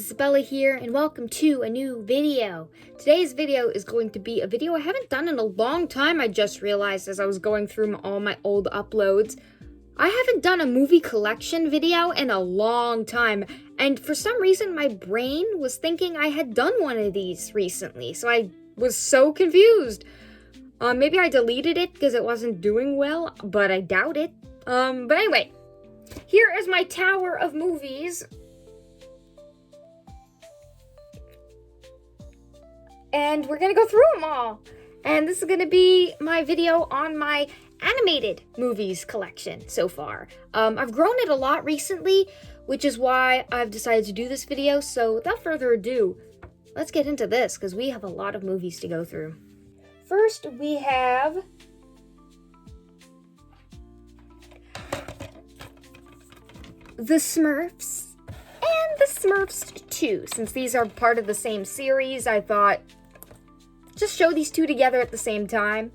Isabella here, and welcome to a new video. Today's video is going to be a video I haven't done in a long time. I just realized as I was going through all my old uploads. I haven't done a movie collection video in a long time, and for some reason my brain was thinking I had done one of these recently, so I was so confused. Maybe I deleted it because it wasn't doing well, but I doubt it. But anyway, here is my tower of movies. And we're gonna go through them all. And this is gonna be my video on my animated movies collection so far. I've grown it a lot recently, which is why I've decided to do this video. So without further ado, let's get into this because we have a lot of movies to go through. First, we have The Smurfs and The Smurfs 2. Since these are part of the same series, I thought just show these two together at the same time.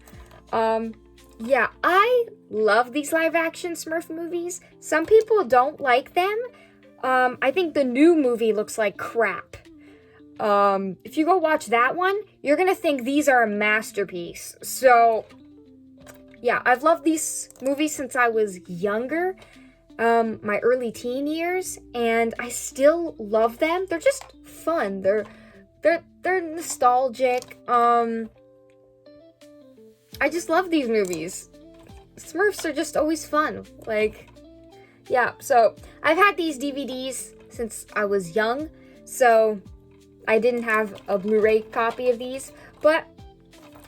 Yeah, I love these live-action Smurf movies. Some people don't like them. I think the new movie looks like crap. If you go watch that one, you're gonna think these are a masterpiece. So, yeah, I've loved these movies since I was younger, my early teen years, and I still love them. They're just fun. They're nostalgic. I just love these movies. Smurfs are just always fun. Yeah, so I've had these DVDs since I was young, so I didn't have a Blu-ray copy of these, but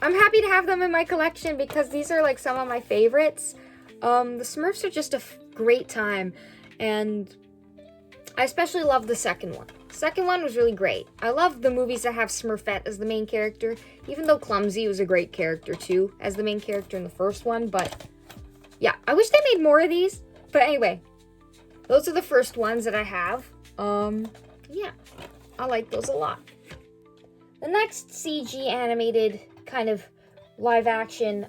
I'm happy to have them in my collection because these are like some of my favorites. The Smurfs are just a great time, and I especially love the second one. The second one was really great. I love the movies that have Smurfette as the main character, even though Clumsy was a great character too, as the main character in the first one, but yeah, I wish they made more of these. But anyway, those are the first ones that I have. Yeah, I like those a lot. The next CG animated kind of live action,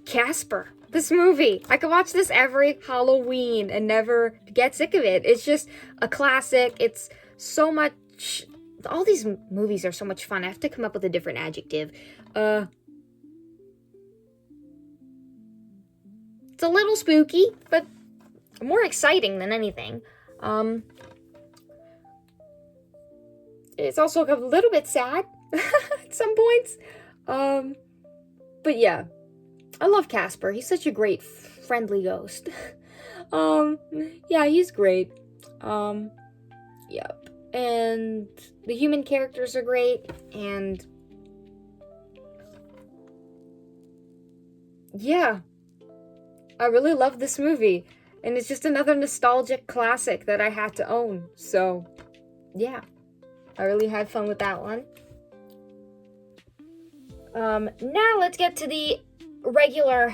Casper. This movie, I could watch this every Halloween and never get sick of it. It's just a classic. It's so much, all these movies are so much fun. I have to come up with a different adjective. It's a little spooky, but more exciting than anything. It's also a little bit sad at some points. But yeah. I love Casper. He's such a great, friendly ghost. Yeah, he's great. Yep. And the human characters are great, and yeah, I really love this movie, and it's just another nostalgic classic that I had to own, so yeah, I really had fun with that one. Now let's get to the regular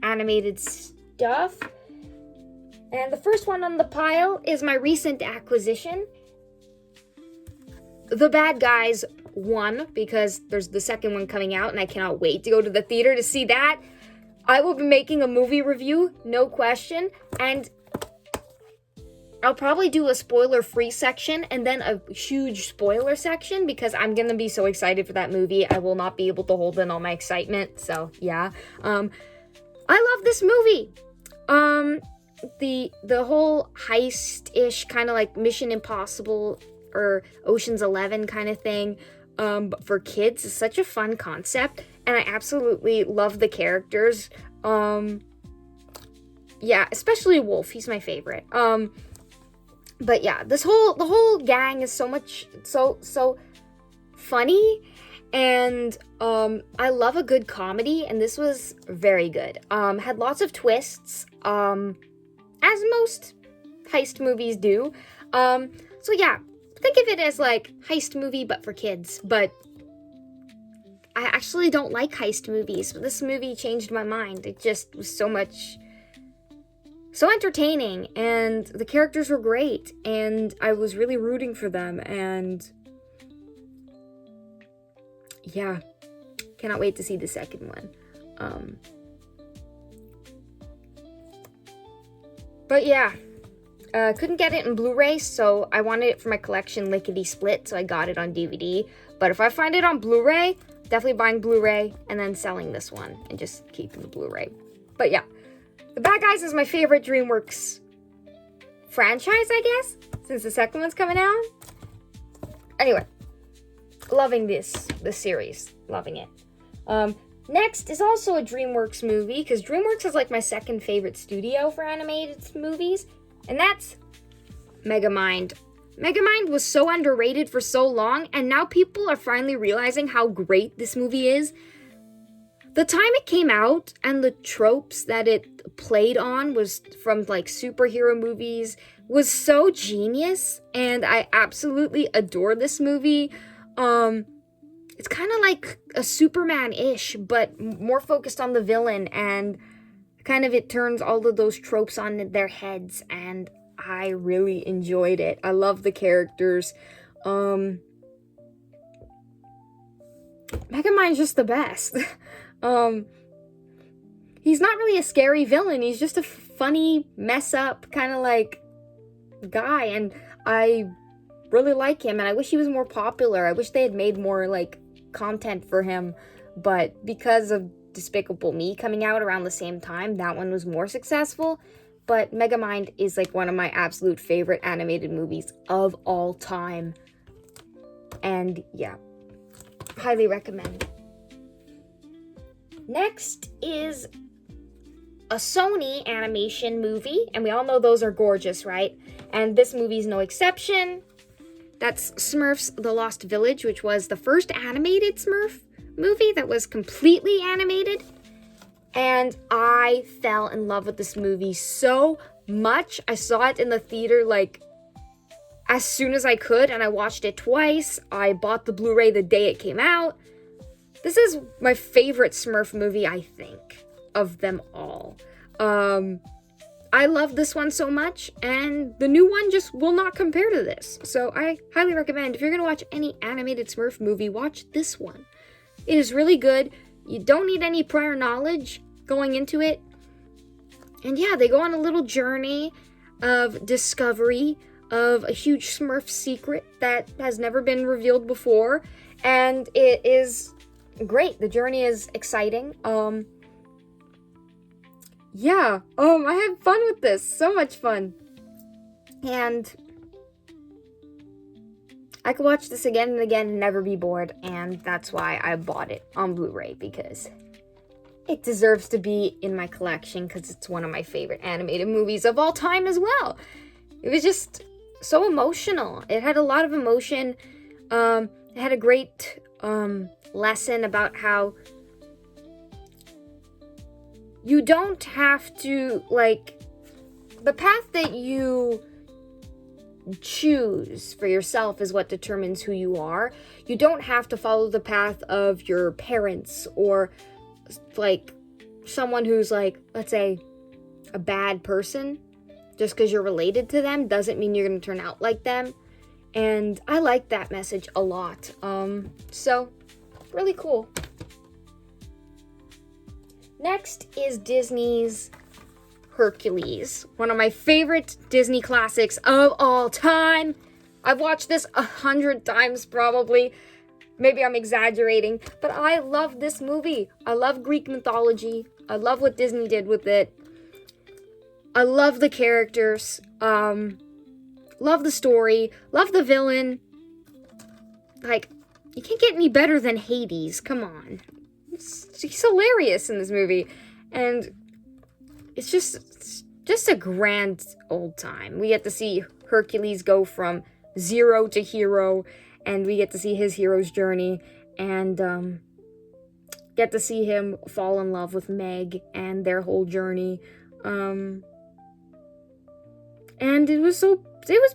animated stuff. And the first one on the pile is my recent acquisition, The Bad Guys 1, because there's the second one coming out and I cannot wait to go to the theater to see that. I will be making a movie review, no question, and I'll probably do a spoiler-free section and then a huge spoiler section because I'm gonna be so excited for that movie. I will not be able to hold in all my excitement, so yeah. I love this movie. The whole heist-ish kind of like Mission Impossible or Ocean's 11 kind of thing, but for kids is such a fun concept, and I absolutely love the characters. Yeah, especially Wolf. He's my favorite. But yeah, the whole gang is so funny, and I love a good comedy, and this was very good. Had lots of twists, as most heist movies do. So yeah, think of it as like heist movie but for kids. But I actually don't like heist movies, but this movie changed my mind. It just was so entertaining, and the characters were great, and I was really rooting for them, and yeah, cannot wait to see the second one. But yeah, Couldn't get it in Blu-ray, so I wanted it for my collection lickety split, so I got it on DVD. But if I find it on Blu-ray, definitely buying Blu-ray and then selling this one and just keeping the Blu-ray. But yeah, The Bad Guys is my favorite DreamWorks franchise, I guess, since the second one's coming out. Anyway, loving this series, loving it. Next is also a DreamWorks movie, because DreamWorks is like my second favorite studio for animated movies, and that's Megamind. Megamind was so underrated for so long, and now people are finally realizing how great this movie is. The time it came out and the tropes that it played on was from like superhero movies was so genius, and I absolutely adore this movie. It's kind of like a Superman-ish, but more focused on the villain, and kind of it turns all of those tropes on their heads, and I really enjoyed it. I love the characters. Megamind's just the best. He's not really a scary villain. He's just a funny, mess-up kind of like guy, and I really like him, and I wish he was more popular. I wish they had made more like content for him, but because of Despicable Me coming out around the same time, that one was more successful. But Megamind is like one of my absolute favorite animated movies of all time, and yeah, highly recommend. Next is a Sony animation movie, and we all know those are gorgeous, right? And this movie's no exception. That's Smurfs: The Lost Village, which was the first animated Smurf movie that was completely animated. And I fell in love with this movie so much. I saw it in the theater like as soon as I could, and I watched it twice. I bought the Blu-ray the day it came out. This is my favorite Smurf movie, I think, of them all. I love this one so much, and the new one just will not compare to this. So I highly recommend, if you're going to watch any animated Smurf movie, watch this one. It is really good. You don't need any prior knowledge going into it. And yeah, they go on a little journey of discovery of a huge Smurf secret that has never been revealed before. And it is great. The journey is exciting. Yeah, I had fun with this. So much fun. And I could watch this again and again and never be bored. And that's why I bought it on Blu-ray, because it deserves to be in my collection, because it's one of my favorite animated movies of all time as well. It was just so emotional. It had a lot of emotion. It had a great lesson about how you don't have to, like, the path that you choose for yourself is what determines who you are. You don't have to follow the path of your parents or, like, someone who's, like, let's say, a bad person. Just because you're related to them doesn't mean you're going to turn out like them. And I like that message a lot. So, really cool. Next is Disney's Hercules, one of my favorite Disney classics of all time. I've watched this 100 times probably. Maybe I'm exaggerating, but I love this movie. I love Greek mythology. I love what Disney did with it. I love the characters. Love the story. Love the villain. Like, you can't get any better than Hades. Come on. He's hilarious in this movie, and it's just a grand old time. We get to see Hercules go from zero to hero, and we get to see his hero's journey, and get to see him fall in love with Meg and their whole journey. And it was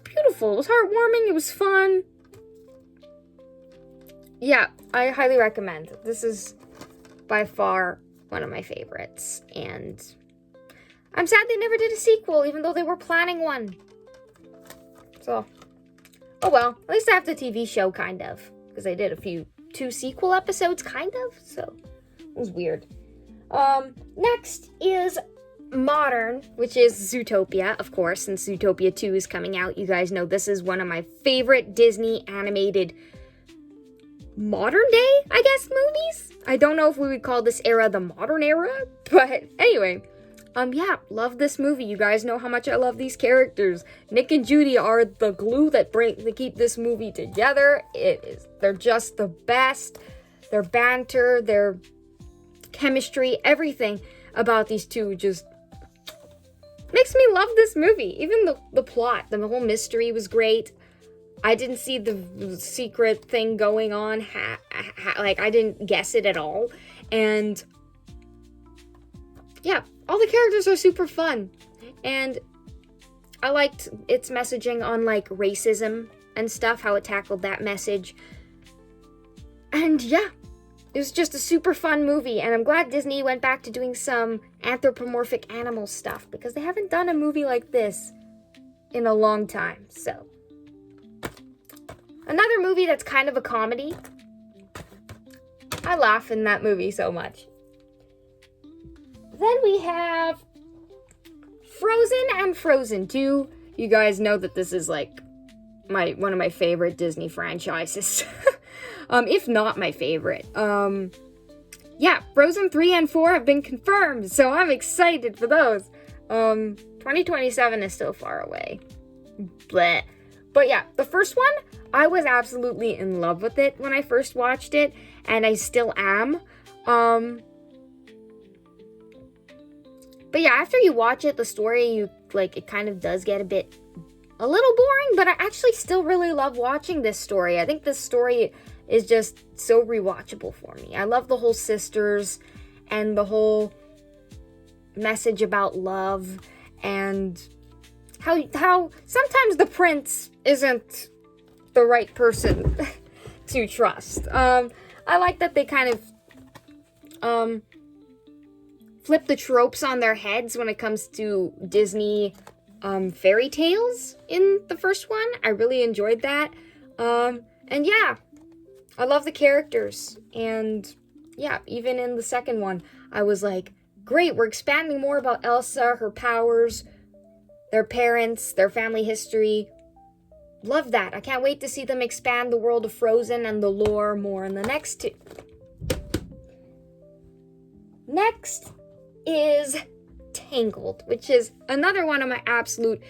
beautiful. It was heartwarming. It was fun. Yeah, I highly recommend. This is by far one of my favorites, and I'm sad they never did a sequel, even though they were planning one. So, oh well, at least I have the TV show, kind of, because they did two sequel episodes, kind of, so it was weird. Next is modern, which is Zootopia, of course, since Zootopia 2 is coming out. You guys know this is one of my favorite Disney animated modern day, I guess, movies. I don't know if we would call this era the modern era, but anyway. Yeah, love this movie. You guys know how much I love these characters. Nick and Judy are the glue that keep this movie together. They're just the best. Their banter, their chemistry, everything about these two just makes me love this movie. Even the plot, the whole mystery was great. I didn't see the secret thing going on. Like, I didn't guess it at all. And yeah, all the characters are super fun. And I liked its messaging on, like, racism and stuff, how it tackled that message. And yeah, it was just a super fun movie. And I'm glad Disney went back to doing some anthropomorphic animal stuff, because they haven't done a movie like this in a long time. So, another movie that's kind of a comedy. I laugh in that movie so much. Then we have Frozen and Frozen 2. You guys know that this is like one of my favorite Disney franchises. If not my favorite. Yeah, Frozen 3 and 4 have been confirmed, so I'm excited for those. 2027 is still far away. Bleh. But yeah, the first one, I was absolutely in love with it when I first watched it, and I still am. But yeah, after you watch it, the story, it kind of does get a little boring, but I actually still really love watching this story. I think this story is just so rewatchable for me. I love the whole sisters and the whole message about love, and how sometimes the prince isn't the right person to trust. I like that they kind of flip the tropes on their heads when it comes to Disney fairy tales in the first one. I really enjoyed that. And yeah, I love the characters. And yeah, even in the second one, I was like, great, we're expanding more about Elsa, her powers, their parents, their family history. Love that. I can't wait to see them expand the world of Frozen and the lore more in the next two. Next is Tangled, which is another one of my absolute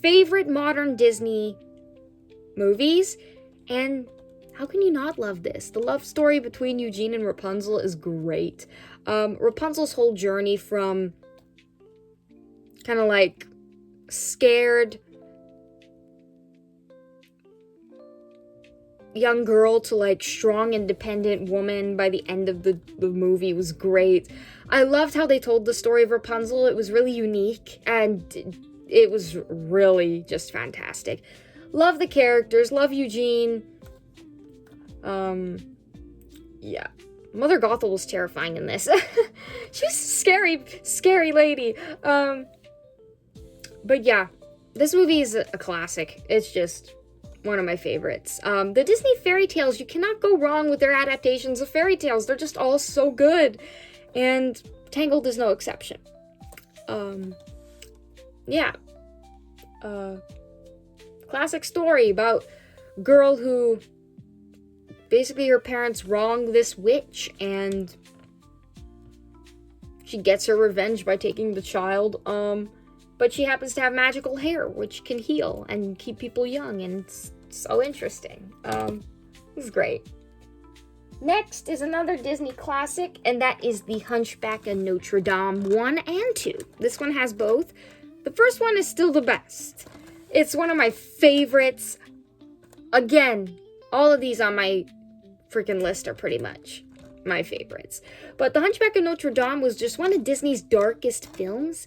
favorite modern Disney movies. And how can you not love this? The love story between Eugene and Rapunzel is great. Rapunzel's whole journey from kind of like scared young girl to like strong, independent woman by the end of the movie was great. I loved how they told the story of Rapunzel. It was really unique, and it was really just fantastic. Love the characters, love Eugene. Yeah. Mother Gothel was terrifying in this. She's a scary lady. But yeah, this movie is a classic. It's just one of my favorites. The Disney fairy tales, you cannot go wrong with their adaptations of fairy tales. They're just all so good. And Tangled is no exception. Yeah. Classic story about girl who basically her parents wronged this witch, and she gets her revenge by taking the child. But she happens to have magical hair, which can heal and keep people young, and it's so interesting. It's great. Next is another Disney classic, and that is The Hunchback of Notre Dame 1 and 2. This one has both. The first one is still the best. It's one of my favorites. Again, all of these on my freaking list are pretty much my favorites. But The Hunchback of Notre Dame was just one of Disney's darkest films.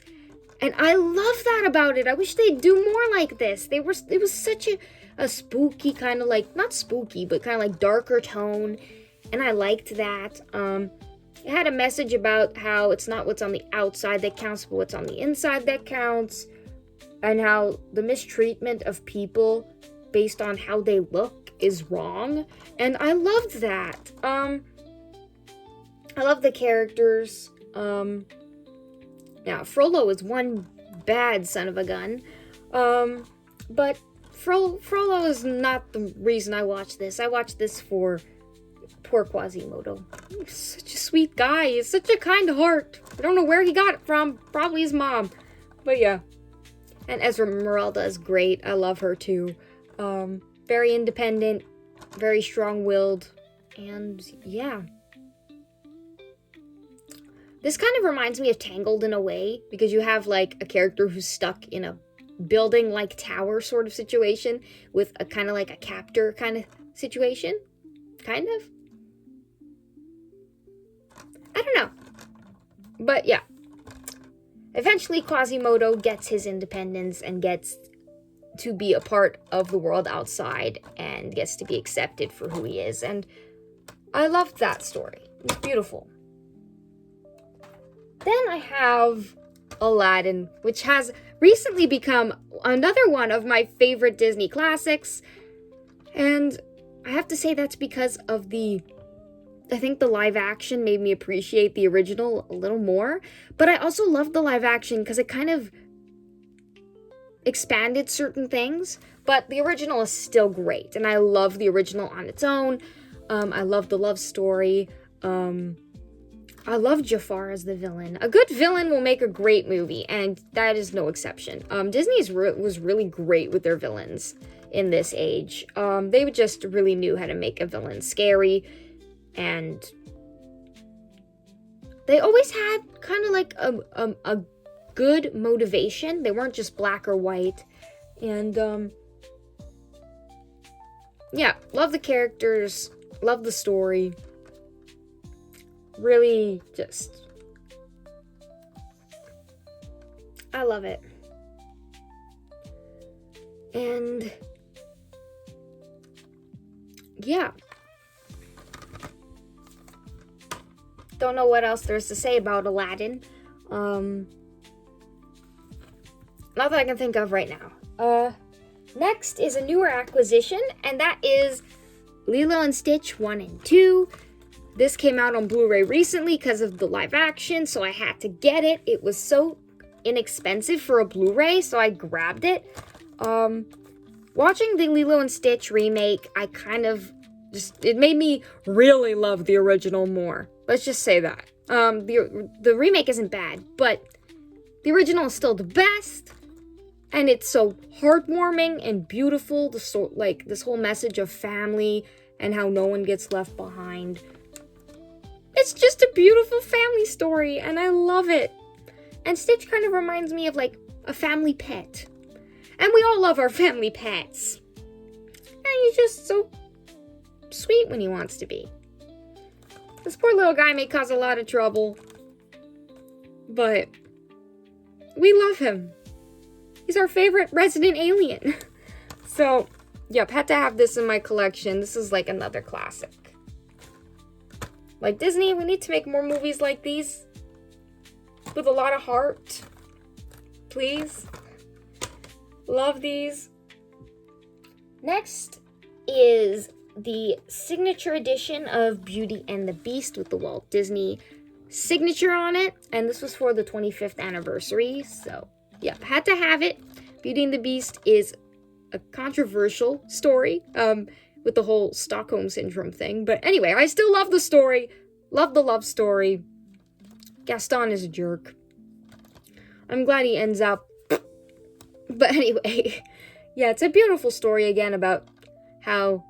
And I love that about it. I wish they'd do more like this. It was such a spooky kind of like, not spooky, but kind of like darker tone. And I liked that. It had a message about how it's not what's on the outside that counts, but what's on the inside that counts. And how the mistreatment of people based on how they look is wrong. And I loved that. I love the characters. Now, Frollo is one bad son of a gun, but Frollo is not the reason I watched this. I watched this for poor Quasimodo. He's such a sweet guy. He's such a kind heart. I don't know where he got it from. Probably his mom. But yeah. And Esmeralda is great. I love her too. Very independent, very strong-willed, and yeah. This kind of reminds me of Tangled in a way, because you have like a character who's stuck in a building like tower sort of situation with a kind of like a captor kind of situation. Kind of. I don't know. But yeah. Eventually Quasimodo gets his independence and gets to be a part of the world outside and gets to be accepted for who he is. And I loved that story. It's beautiful. Then I have Aladdin, which has recently become another one of my favorite Disney classics. And I have to say that's because of I think the live action made me appreciate the original a little more. But I also loved the live action because it kind of expanded certain things. But the original is still great. And I love the original on its own. I love the love story. I love Jafar as the villain. A good villain will make a great movie, and that is no exception. Disney was really great with their villains in this age. They just really knew how to make a villain scary, and they always had kind of like a good motivation. They weren't just black or white, and yeah, love the characters, love the story. Really just, I love it. And yeah, don't know what else there's to say about Aladdin. Not that I can think of right now. Next is a newer acquisition, and that is Lilo and Stitch 1 and 2. This came out on Blu-ray recently because of the live action, so I had to get it. It was so inexpensive for a Blu-ray, so I grabbed it. Watching the Lilo and Stitch remake, I kind of it made me really love the original more. Let's just say that. The remake isn't bad, but the original is still the best, and it's so heartwarming and beautiful. This whole message of family and how no one gets left behind. It's just a beautiful family story, and I love it. And Stitch kind of reminds me of, like, a family pet. And we all love our family pets. And he's just so sweet when he wants to be. This poor little guy may cause a lot of trouble, but we love him. He's our favorite resident alien. So, yep, had to have this in my collection. This is, like, another classic. Like, Disney, we need to make more movies like these. With a lot of heart. Please. Love these. Next is the signature edition of Beauty and the Beast with the Walt Disney signature on it. And this was for the 25th anniversary. So, yeah, had to have it. Beauty and the Beast is a controversial story. With the whole Stockholm Syndrome thing. But anyway, I still love the story. Love the love story. Gaston is a jerk. I'm glad he ends up. But anyway, yeah, it's a beautiful story again about how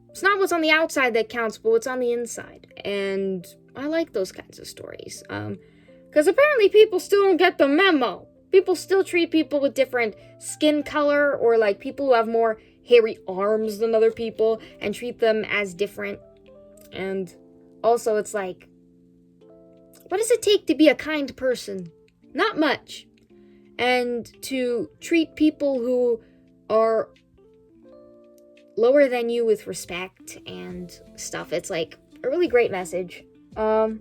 it's not what's on the outside that counts, but what's on the inside. And I like those kinds of stories. Because apparently people still don't get the memo. People still treat people with different skin color, or like people who have more hairy arms than other people and treat them as different. And also it's like, what does it take to be a kind person? Not much. And to treat people who are lower than you with respect and stuff. It's like a really great message. But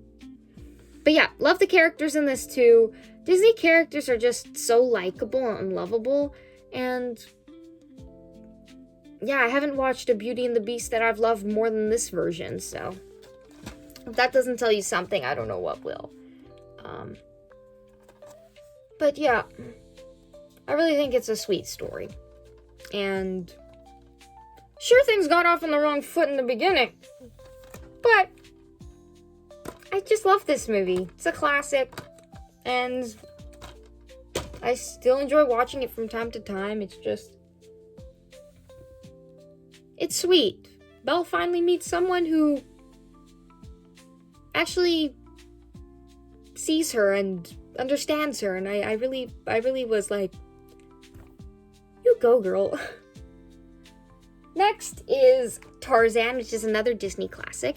yeah, love the characters in this too. Disney characters are just so likable and lovable, and yeah, I haven't watched a Beauty and the Beast that I've loved more than this version, so if that doesn't tell you something, I don't know what will. But yeah, I really think it's a sweet story. And sure, things got off on the wrong foot in the beginning, but I just love this movie. It's a classic, and I still enjoy watching it from time to time. It's sweet. Belle finally meets someone who actually sees her and understands her, and I really was like, you go, girl. Next is Tarzan, which is another Disney classic.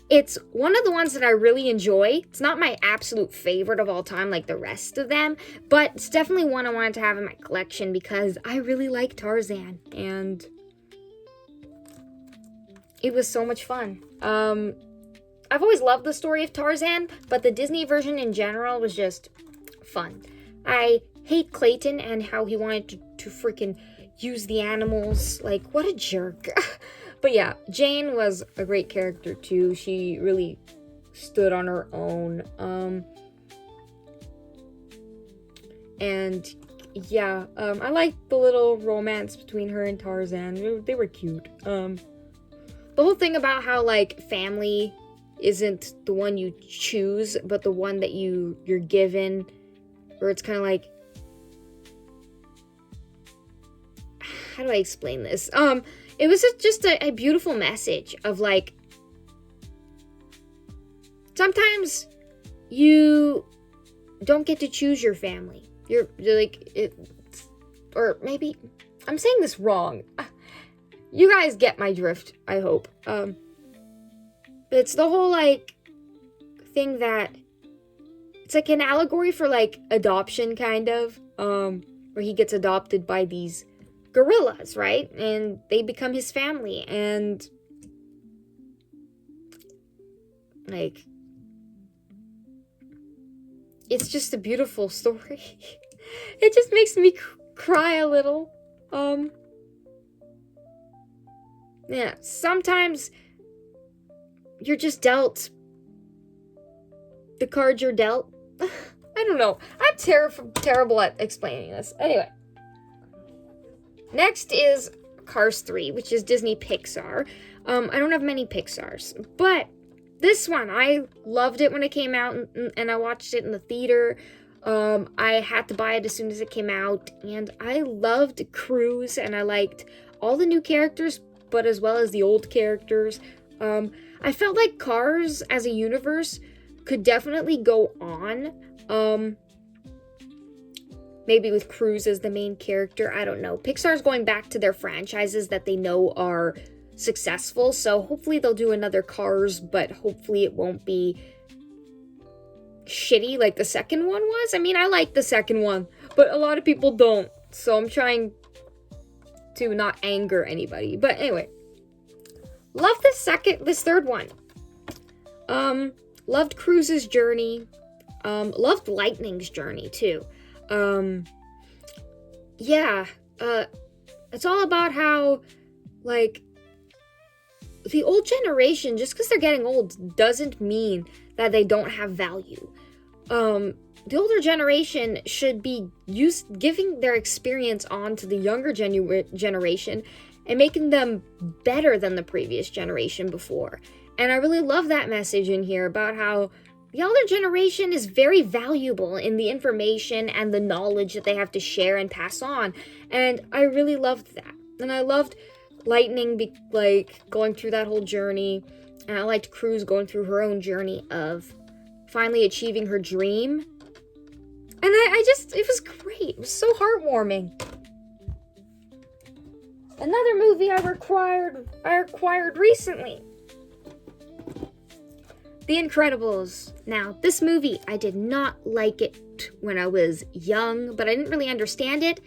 It's one of the ones that I really enjoy. It's not my absolute favorite of all time like the rest of them, but it's definitely one I wanted to have in my collection because I really like Tarzan, and it was so much fun. I've always loved the story of Tarzan, but the Disney version in general was just fun. I hate Clayton and how he wanted to freaking use the animals. Like, what a jerk. But yeah, Jane was a great character too. She really stood on her own. And yeah, I liked the little romance between her and Tarzan. They were cute. The whole thing about how, like, family isn't the one you choose, but the one that you're given, or it's kind of like, how do I explain this? It was just a beautiful message of, like, sometimes you don't get to choose your family. You're like, or maybe I'm saying this wrong. You guys get my drift, I hope. It's the whole, like, thing that it's like an allegory for, like, adoption, kind of, where he gets adopted by these gorillas, right? And they become his family, and, like, it's just a beautiful story. It just makes me cry a little. Yeah, sometimes you're just dealt the cards you're dealt. I don't know. I'm terrible at explaining this. Anyway. Next is Cars 3, which is Disney Pixar. I don't have many Pixars, but this one, I loved it when it came out, and I watched it in the theater. I had to buy it as soon as it came out, and I loved Cruz, and I liked all the new characters, but as well as the old characters. I felt like Cars as a universe could definitely go on. Maybe with Cruz as the main character, I don't know. Pixar's going back to their franchises that they know are successful, so hopefully they'll do another Cars, but hopefully it won't be shitty like the second one was. I mean, I like the second one, but a lot of people don't, so I'm trying to not anger anybody. But anyway, love this third one. Loved Cruz's journey. Loved Lightning's journey too. Yeah, it's all about how, like, the old generation, just because they're getting old doesn't mean that they don't have value. The older generation should be giving their experience on to the younger generation and making them better than the previous generation before. And I really love that message in here about how the older generation is very valuable in the information and the knowledge that they have to share and pass on. And I really loved that. And I loved Lightning, going through that whole journey. And I liked Cruz going through her own journey of finally achieving her dream. And it was great. It was so heartwarming. Another movie I acquired recently. The Incredibles. Now, this movie, I did not like it when I was young, but I didn't really understand it.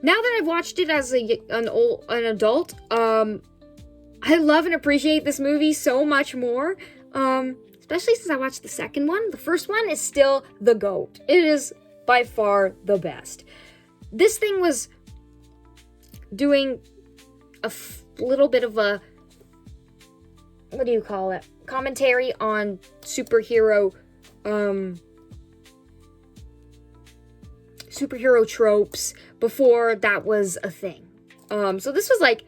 Now that I've watched it as an adult, I love and appreciate this movie so much more. Especially since I watched the second one. The first one is still the GOAT. It is by far the best. This thing was doing a little bit of a, what do you call it? Commentary on superhero superhero tropes before that was a thing. So this was like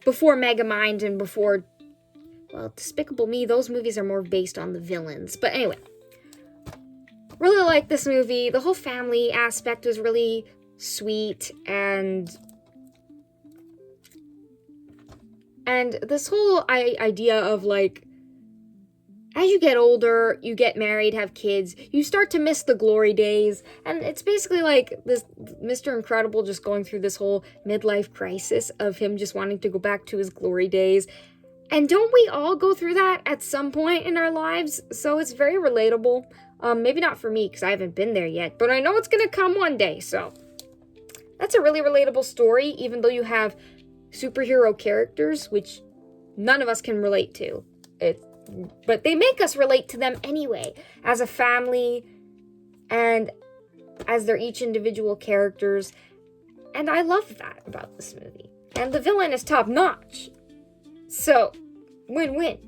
before Megamind and before, well, Despicable Me. Those movies are more based on the villains. But anyway, really like this movie. The whole family aspect was really sweet, and this whole idea of like, as you get older, you get married, have kids, you start to miss the glory days. And it's basically like this Mr. Incredible just going through this whole midlife crisis of him just wanting to go back to his glory days. And don't we all go through that at some point in our lives? So it's very relatable. Maybe not for me because I haven't been there yet, but I know it's going to come one day. So that's a really relatable story, even though you have superhero characters, which none of us can relate to. But they make us relate to them anyway, as a family and as their each individual characters. And I love that about this movie. And the villain is top notch. So, win-win.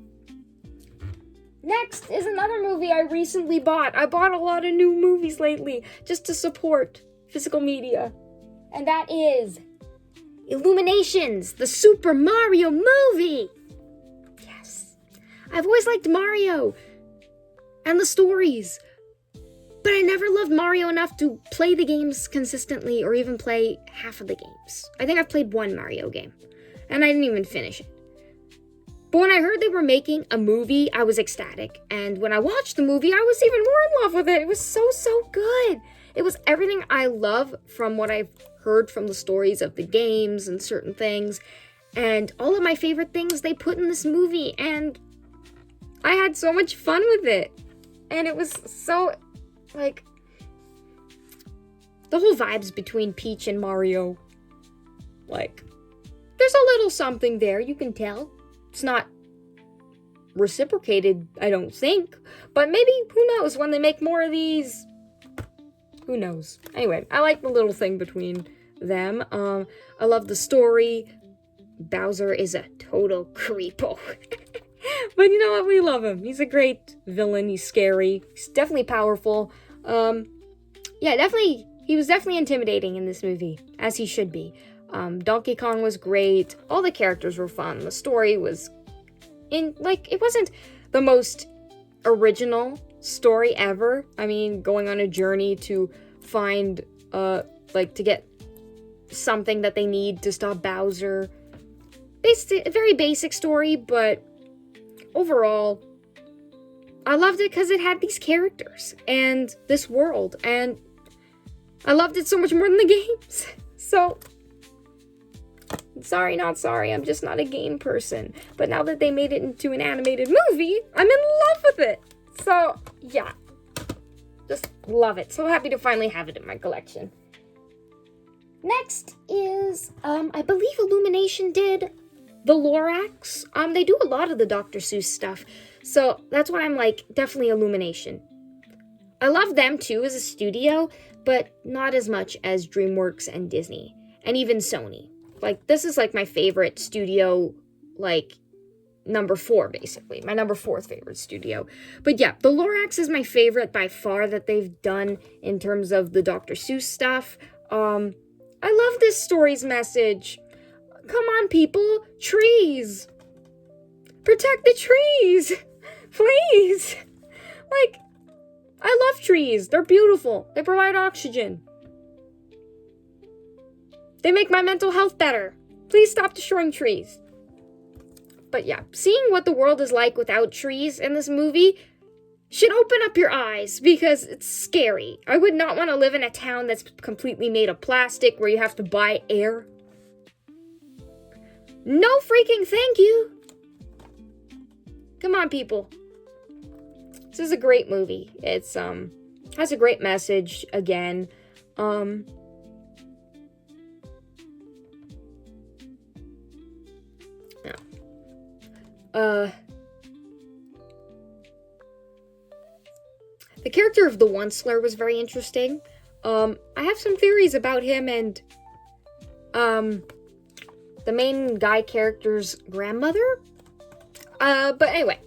Next is another movie I recently bought. I bought a lot of new movies lately just to support physical media. And that is Illuminations, the Super Mario movie. I've always liked Mario and the stories, but I never loved Mario enough to play the games consistently or even play half of the games. I think I've played one Mario game, and I didn't even finish it. But when I heard they were making a movie, I was ecstatic, and when I watched the movie, I was even more in love with it. It was so good. It was everything I love from what I've heard from the stories of the games and certain things, and all of my favorite things they put in this movie, and I had so much fun with it. And it was so, like, the whole vibes between Peach and Mario. Like, there's a little something there, you can tell. It's not reciprocated, I don't think. But maybe, who knows, when they make more of these, who knows. Anyway, I like the little thing between them. I love the story. Bowser is a total creepo. But you know what? We love him. He's a great villain. He's scary. He's definitely powerful. Yeah, definitely. He was definitely intimidating in this movie, as he should be. Donkey Kong was great. All the characters were fun. The story was it wasn't the most original story ever. I mean, going on a journey to find, to get something that they need to stop Bowser. A very basic story, but overall, I loved it because it had these characters and this world, and I loved it so much more than the games. So, sorry, not sorry, I'm just not a game person. But now that they made it into an animated movie, I'm in love with it. So, yeah, just love it. So happy to finally have it in my collection. Next is, I believe Illumination did the Lorax. They do a lot of the Dr. Seuss stuff, so that's why I'm like, definitely Illumination. I love them too as a studio, but not as much as DreamWorks and Disney, and even Sony. Like, this is like my favorite studio, like, number 4, basically. My number 4th favorite studio. But yeah, the Lorax is my favorite by far that they've done in terms of the Dr. Seuss stuff. I love this story's message. Come on, people. Trees. Protect the trees. Please. Like, I love trees. They're beautiful. They provide oxygen. They make my mental health better. Please stop destroying trees. But yeah, seeing what the world is like without trees in this movie should open up your eyes, because it's scary. I would not want to live in a town that's completely made of plastic where you have to buy air. No freaking thank you. Come on, people. This is a great movie. It's has a great message again. The character of the Onceler was very interesting. I have some theories about him and the main guy character's grandmother. But anyway,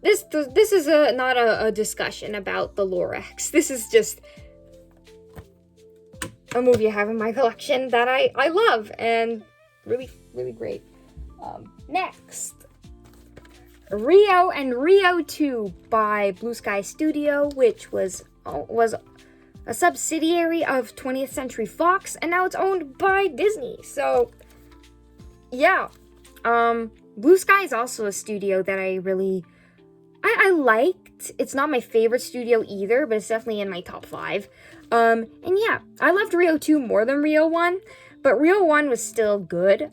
this is not a discussion about the Lorax. This is just a movie I have in my collection that I love and really, really great. Next, Rio and Rio 2 by Blue Sky Studio, which was a subsidiary of 20th Century Fox, and now it's owned by Disney. So, yeah. Blue Sky is also a studio that I liked. It's not my favorite studio either, but it's definitely in my top 5. And yeah, I loved Rio 2 more than Rio 1, but Rio 1 was still good.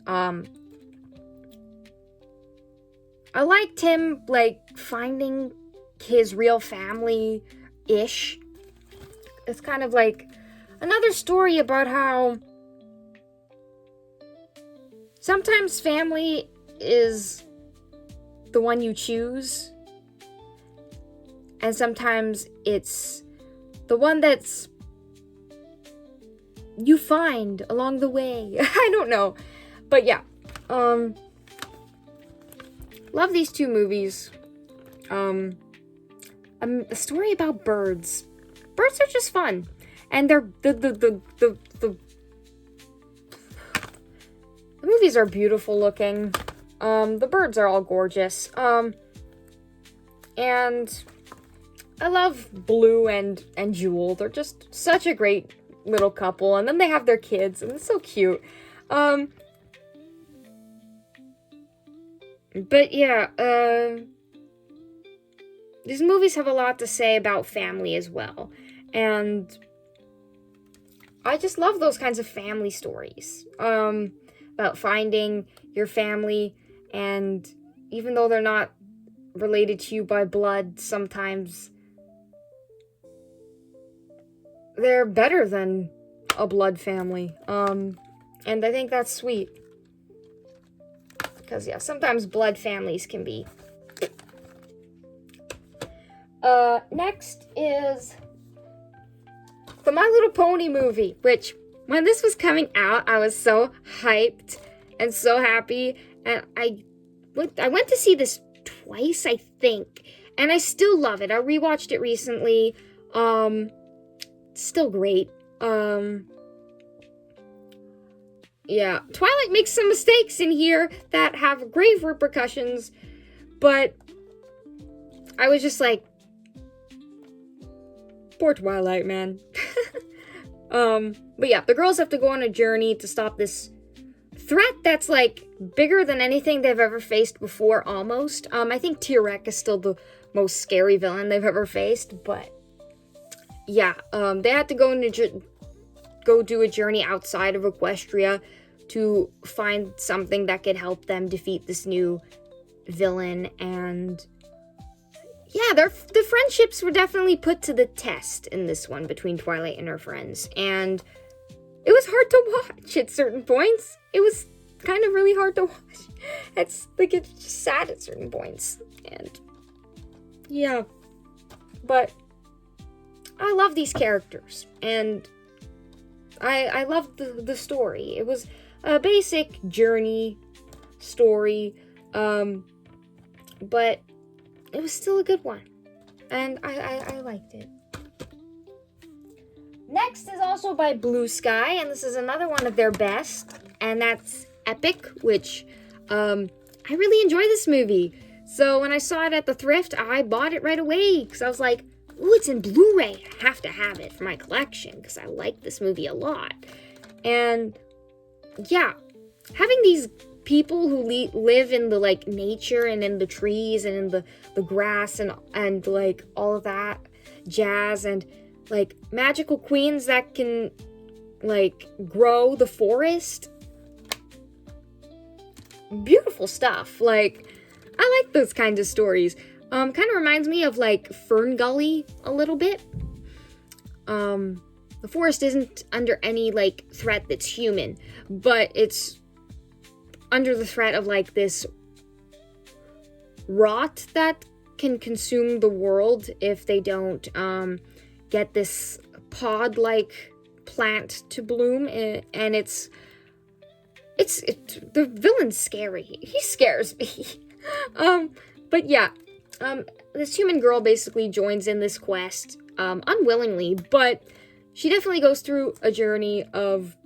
I liked him, like, finding his real family-ish. It's kind of like another story about how sometimes family is the one you choose, and sometimes it's the one that's you find along the way. I don't know. But yeah. Love these two movies. A story about birds. Birds are just fun. And they're the movies are beautiful looking. The birds are all gorgeous. And I love Blue and Jewel. They're just such a great little couple. And then they have their kids, and it's so cute. But yeah, these movies have a lot to say about family as well. And I just love those kinds of family stories. About finding your family, and even though they're not related to you by blood, sometimes they're better than a blood family. And I think that's sweet. Because, yeah, sometimes blood families can be. Next is the My Little Pony movie, which, when this was coming out, I was so hyped and so happy. And I went to see this twice, I think. And I still love it. I rewatched it recently. Still great. Yeah, Twilight makes some mistakes in here that have grave repercussions, but I was just like, poor Twilight, man. But yeah, the girls have to go on a journey to stop this threat that's, like, bigger than anything they've ever faced before, almost. I think T-Rex is still the most scary villain they've ever faced, but yeah, they had to go do a journey outside of Equestria to find something that could help them defeat this new villain. And yeah, the friendships were definitely put to the test in this one between Twilight and her friends. And it was hard to watch at certain points. It was kind of really hard to watch. It's just sad at certain points. And yeah, but I love these characters, and I loved the story. It was a basic journey story, but it was still a good one, and I liked it. Next is also by Blue Sky, and this is another one of their best, and that's Epic, which I really enjoy this movie. So when I saw it at the thrift, I bought it right away, because I was like, ooh, it's in Blu-ray. I have to have it for my collection because I like this movie a lot. And yeah, having these people who live in the, like, nature and in the trees and in the grass and like all of that jazz, and like magical queens that can, like, grow the forest. Beautiful stuff. Like, I like those kinds of stories. Kind of reminds me of, like, Fern Gully a little bit. The forest isn't under any, like, threat that's human, but it's under the threat of, like, this rot that can consume the world if they don't get this pod-like plant to bloom. And it's the villain's scary. He scares me. But yeah. This human girl basically joins in this quest, unwillingly, but she definitely goes through a journey of,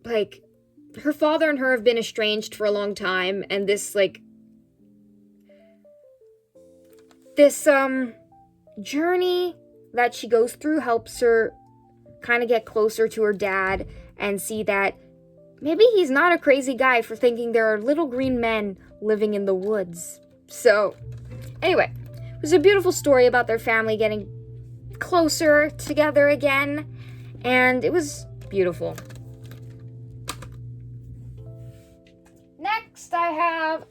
like, her father and her have been estranged for a long time, and this journey that she goes through helps her kind of get closer to her dad and see that maybe he's not a crazy guy for thinking there are little green men living in the woods. So, anyway, it was a beautiful story about their family getting closer together again, and it was beautiful. Next, I have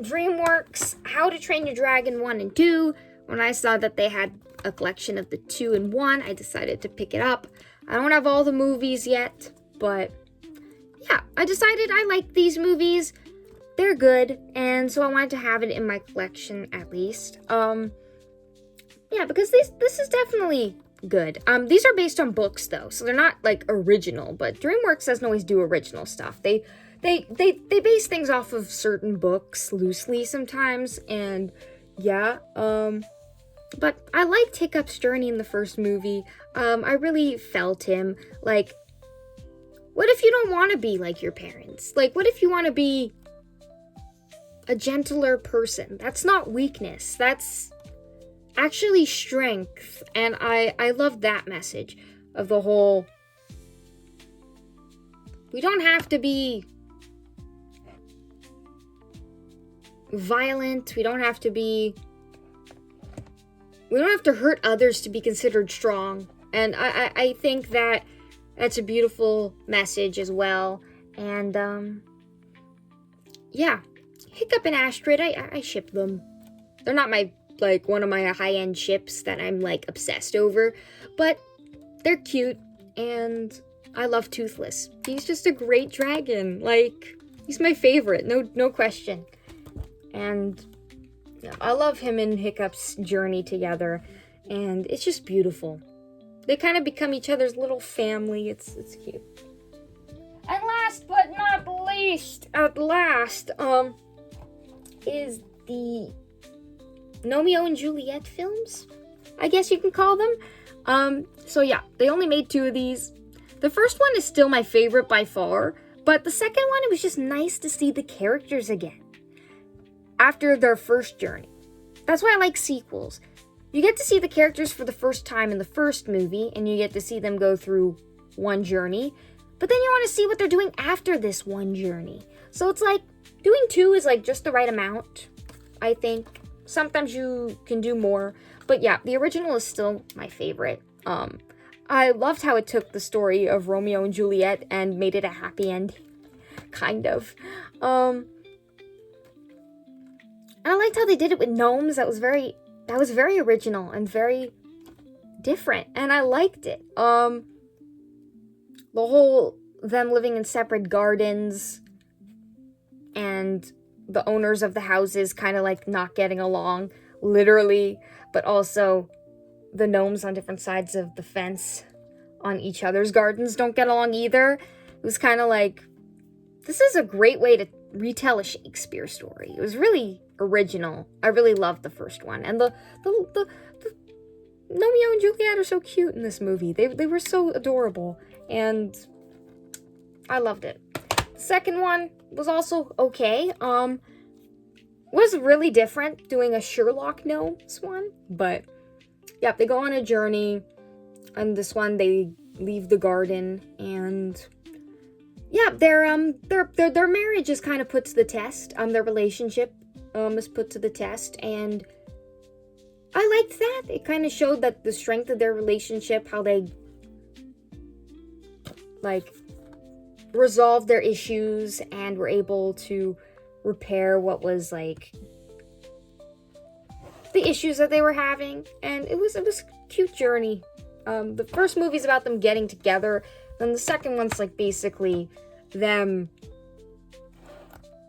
DreamWorks How to Train Your Dragon 1 and 2. When I saw that they had a collection of the 2 in 1, I decided to pick it up. I don't have all the movies yet, but yeah, I decided I like these movies. They're good, and so I wanted to have it in my collection at least. Yeah, because this is definitely good. These are based on books though, so they're not like original, but DreamWorks doesn't always do original stuff. They base things off of certain books loosely sometimes, and yeah, but I liked Hiccup's journey in the first movie. I really felt him. Like, what if you don't want to be like your parents? Like, what if you want to be a gentler person? That's not weakness. That's actually strength. And I love that message of the whole, we don't have to be violent. We don't have to hurt others to be considered strong. And I think that that's a beautiful message as well. And yeah, Hiccup and Astrid, I ship them. They're not one of my high-end ships that I'm obsessed over, but they're cute, and I love Toothless. He's just a great dragon. He's my favorite, no question. And I love him and Hiccup's journey together, and it's just beautiful. They kind of become each other's little family. It's cute. And last but not least, is the Romeo and Juliet films, I guess you can call them. So yeah, they only made 2 of these. The first one is still my favorite by far, but the second one, it was just nice to see the characters again after their first journey. That's why I like sequels. You get to see the characters for the first time in the first movie, and you get to see them go through one journey, but then you want to see what they're doing after this one journey. So it's doing 2 is just the right amount, I think. Sometimes you can do more, but yeah, the original is still my favorite. I loved how it took the story of Romeo and Juliet and made it a happy ending, kind of. And I liked how they did it with gnomes. That was very original and very different, and I liked it. The whole them living in separate gardens and the owners of the houses kind of not getting along, literally, but also the gnomes on different sides of the fence on each other's gardens don't get along either. It was kind of this is a great way to retell a Shakespeare story. It was really original. I really loved the first one. And the Romeo and Juliet are so cute in this movie. They were so adorable, and I loved it. The second one was also okay. Was really different doing a Sherlock Gnomes one, but yeah, they go on a journey. And this one, they leave the garden, and yeah, their marriage is kind of put to the test. Their relationship is put to the test, and I liked that. It kind of showed that the strength of their relationship, how they resolved their issues and were able to repair what was the issues that they were having, and it was a cute journey. The first movie's about them getting together, then the second one's basically them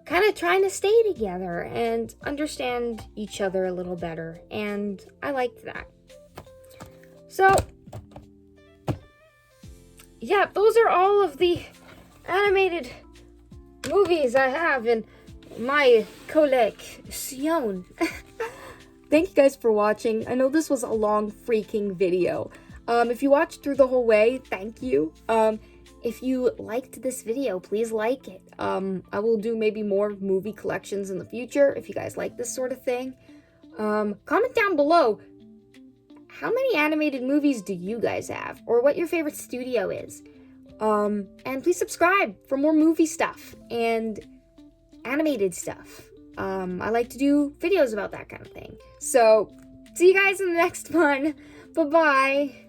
kind of trying to stay together and understand each other a little better, and I liked that. So yeah, those are all of the animated movies I have in my collection. thank you guys for watching. I know this was a long freaking video. If you watched through the whole way, thank you. If you liked this video, please like it. I will do maybe more movie collections in the future if you guys like this sort of thing. Comment down below, how many animated movies do you guys have? Or what your favorite studio is? And please subscribe for more movie stuff and animated stuff. I like to do videos about that kind of thing. So, see you guys in the next one. Bye-bye.